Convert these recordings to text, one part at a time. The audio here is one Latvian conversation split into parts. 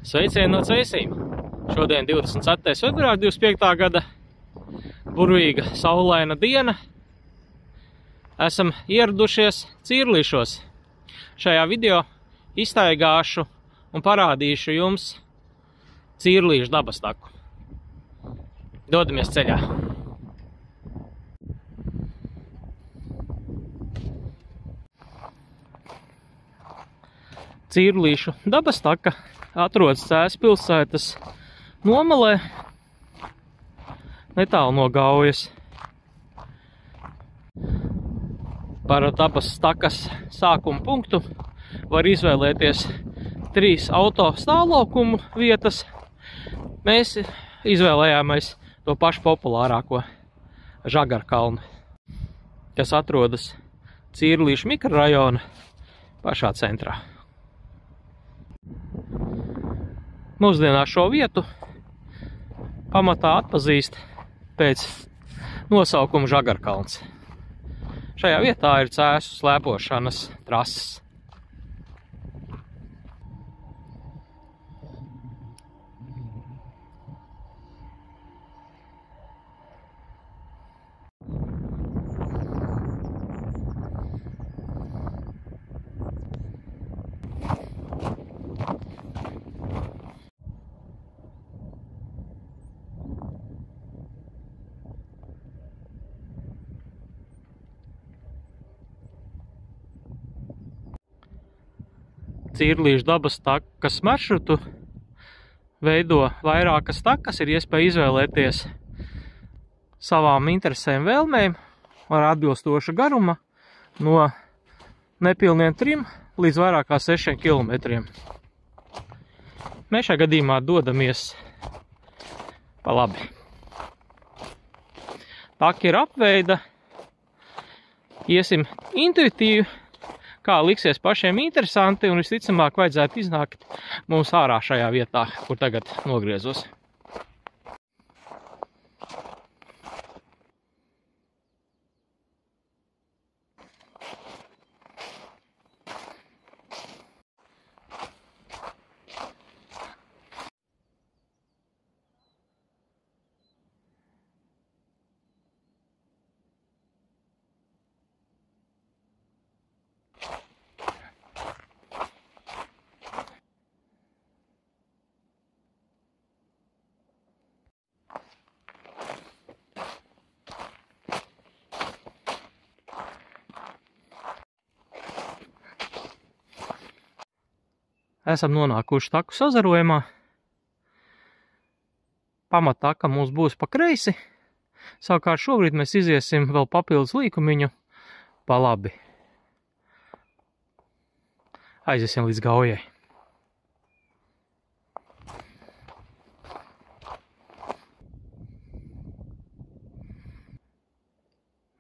Sveicieni no Cēsīm! Šodien 24. februāra 25. gada burvīga saulaina diena. Esam ieradušies Cirlīšos. Šajā video iztaigāšu un parādīšu jums Cirlīšu dabas taku. Dodamies ceļā! Cirlīšu dabas taka atrodas Cēsu pilsētas nomalē, netālu no Gaujas. Par dabas takas sākuma punktu var izvēlēties 3 auto stāvlaukumu vietas. Mēs izvēlējāmies to pašu populārāko Žagarkalnu, kas atrodas Cirlīšu mikrorajona pašā centrā. Mūsdienās šo vietu pamatā atpazīst pēc nosaukuma Žagarkalns. Šajā vietā ir Cēsu slēpošanas trases. Cirlīšu dabas takas maršrutu veido vairākas takas, ir iespēja izvēlēties savām interesēm vēlmēm ar atbilstošu garuma no nepilniem 3 līdz vairāk kā 6 kilometriem. Mēs šajā gadījumā dodamies pa labi. Taka ir apveida, iesim intuitīvi, kā liksies pašiem interesanti, un visticamāk vajadzētu iznākt mums ārā šajā vietā, kur tagad nogriezos. Esam nonākuši taku sazarojumā. Pamataka mums būs pa kreisi. Savukārt šobrīd mēs iziesim vēl papildus līkumiņu pa labi. Aiziesim līdz Gaujai.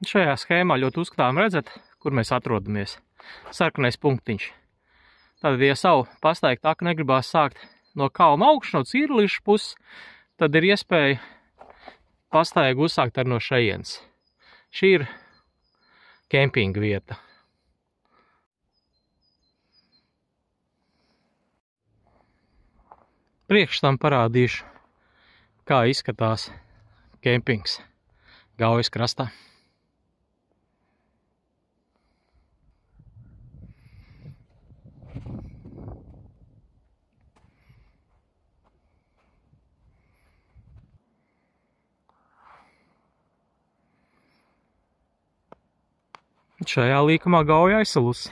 Šajā schēmā ļoti uzskatām redzat, kur mēs atrodamies. Sarkanais punktiņš. Tad, ja savu pastaigtu taku negribās sākt no kalna augšas, no Cirlīšu puses, tad ir iespēja pastaigu uzsākt ar no šejienes. Šī ir kempinga vieta. Priekš tam parādīšu, kā izskatās kempings Gaujas krastā. Šajā līkumā Gauja aizsalusi.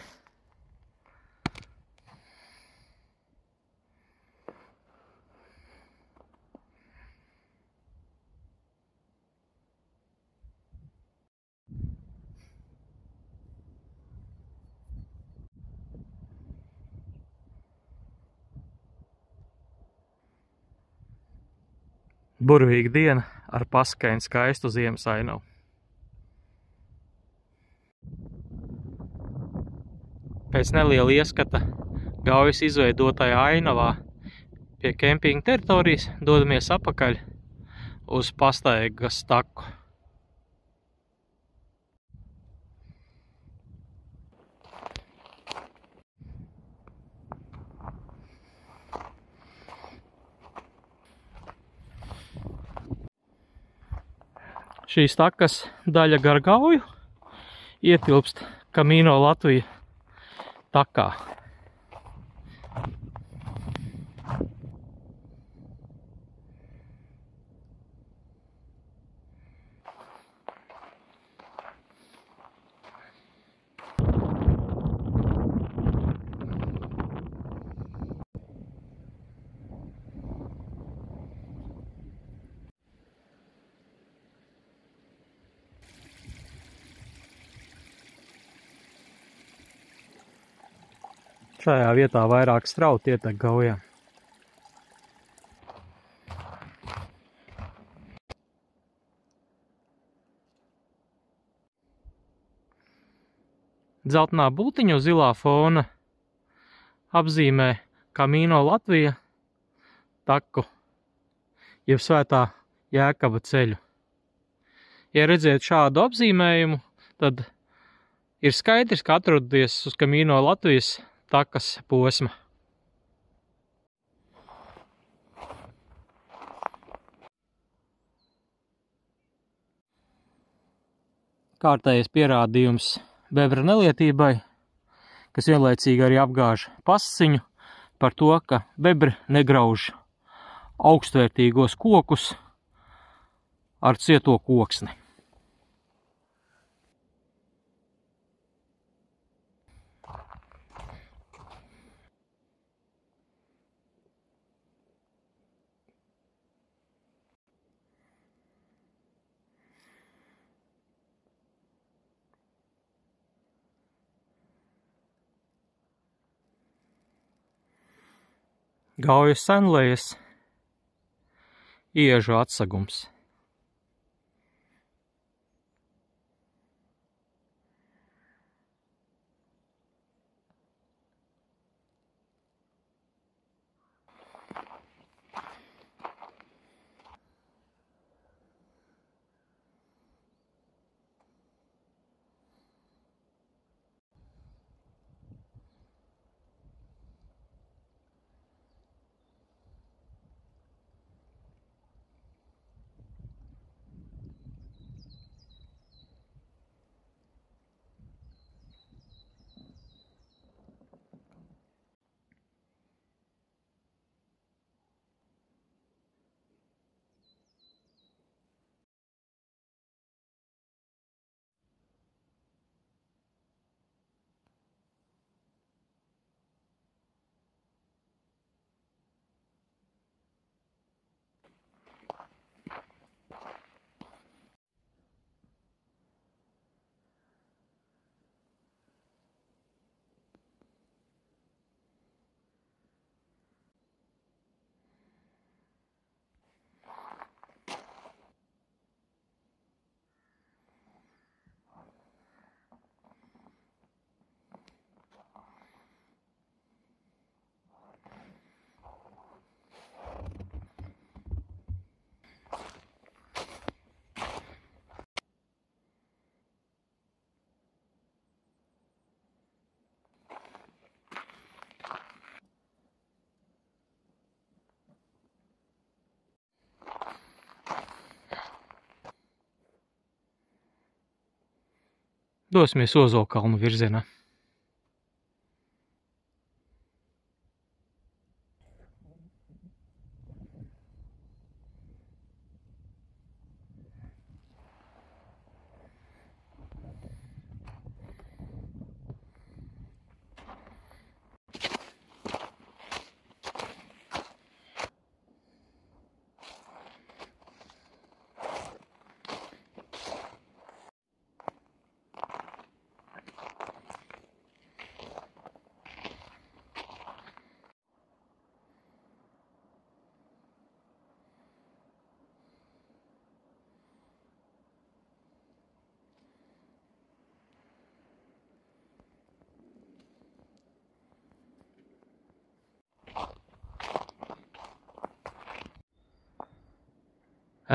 Burvīga diena ar paskainu skaistu ziemas ainavu. Pēc neliela ieskata Gaujas izveidotajā ainavā pie kempinga teritorijas dodamies apakaļ uz pastaigas taku. Šīs takas daļa gar Gauju ietilpst Camino Latvija takā. Šajā vietā vairāk strauti ietek Gaujā. Dzeltenā bultiņa uz zilā fona apzīmē Camino Latvija taku, jeb Svētā Jēkaba ceļu. Ja redziet šādu apzīmējumu, tad ir skaidrs, ka atrodaties uz Camino Latvijas takas posma. Kārtējais pierādījums bebra nelietībai, kas vienlaicīgi arī apgāž pasciņu par to, ka bebri negrauž augstvērtīgos kokus ar cieto koksni. Gaujas senlejas iežu atsegums. Dosimies Ozolkalnu virzienā.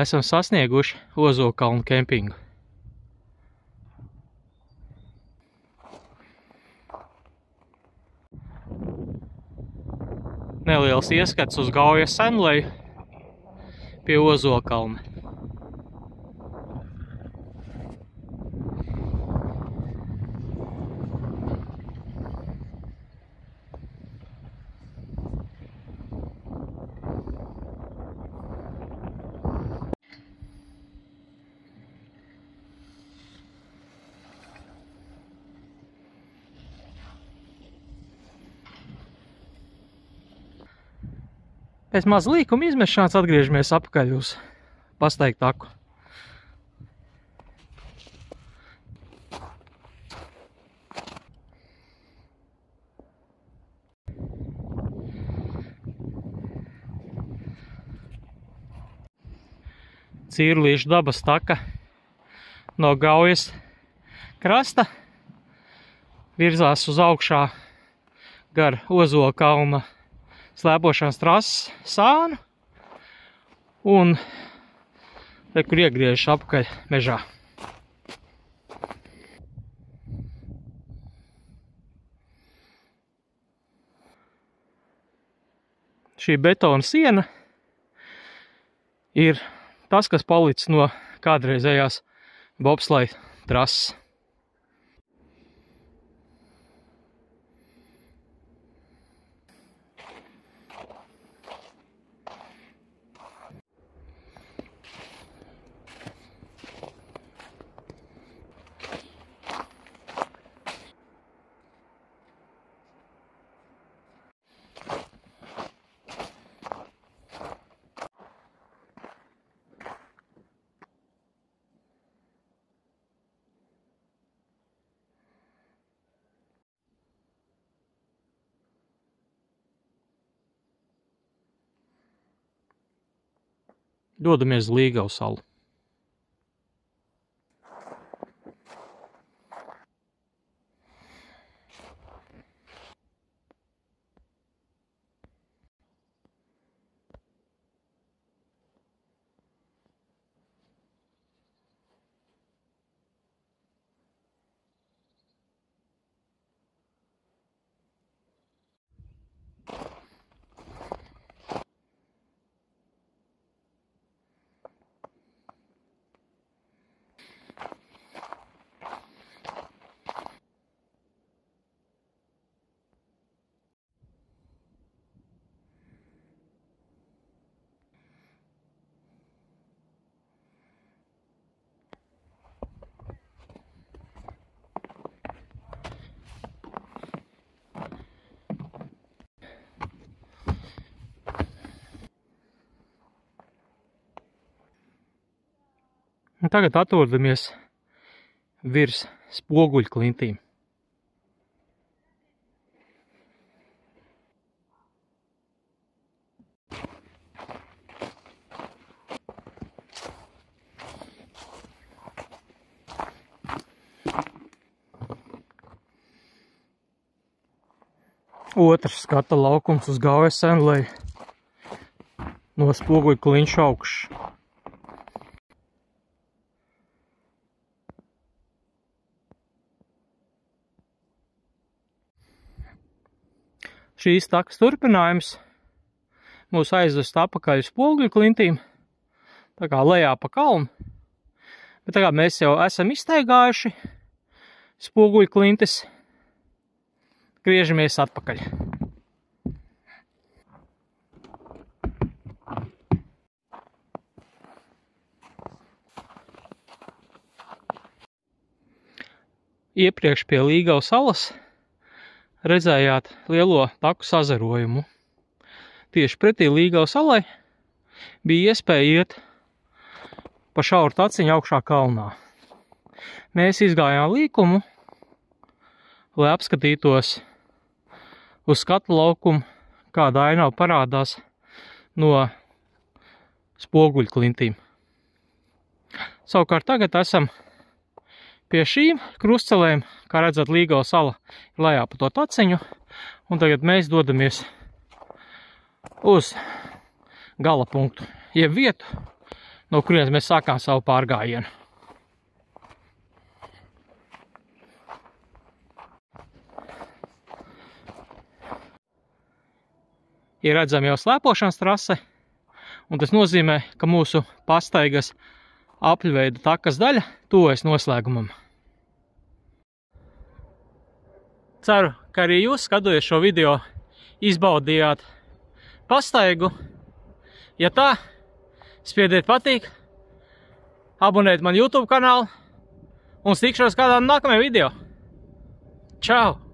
Esam sasnieguši Ozolkalnu kempingu. Neliels ieskats uz Gaujas senleju pie Ozolkalna. Pēc maz līkuma izmešanās atgriežamies apakaļ uz pastaigu taku. Cīrlīšu dabas taka no Gaujas krasta virzās uz augšā gar Ozola kalna slēpošanas trases sānu un te, kur iegriežas apakaļ mežā. Šī betona siena ir tas, kas palicis no kādreizējās bobsleja trases. Dodamies uz Līgavu salu. Un tagad atrodamies virs spoguļklintīm. Otrs skata laukums uz Gaujas senleju no spoguļkliņšu augšas. Šīs takas turpinājums mūs aizvest apakaļ uz spoguļklintīm, tā kā lejā pa kalnu. Bet tā kā mēs jau esam iztaigājuši spoguļklintis, griežamies atpakaļ. Iepriekš pie Līgavas salas redzējāt lielo taku sazarojumu. Tieši pretī Līgavas salai bija iespēja iet pa šauru taciņu augšā kalnā. Mēs izgājām līkumu, lai apskatītos uz skatu laukumu, kāda ainava parādās no spoguļklintīm. Savukārt tagad esam pie šīm krustcelēm, kā redzat, Līgavas sala ir lejā pa to taciņu, un tagad mēs dodamies uz gala punktu, jeb vietu, no kurienes mēs sākām savu pārgājienu. Ir redzama jau slēpošanas trase, un tas nozīmē, ka mūsu pastaigas apļveida takas daļa tuvojas noslēgumam. Ceru, ka arī jūs, skatoties šo video, izbaudījāt pastaigu. Ja tā, spiediet patīk, abonēt man YouTube kanālu un tikšos kādā nākamajā video. Čau!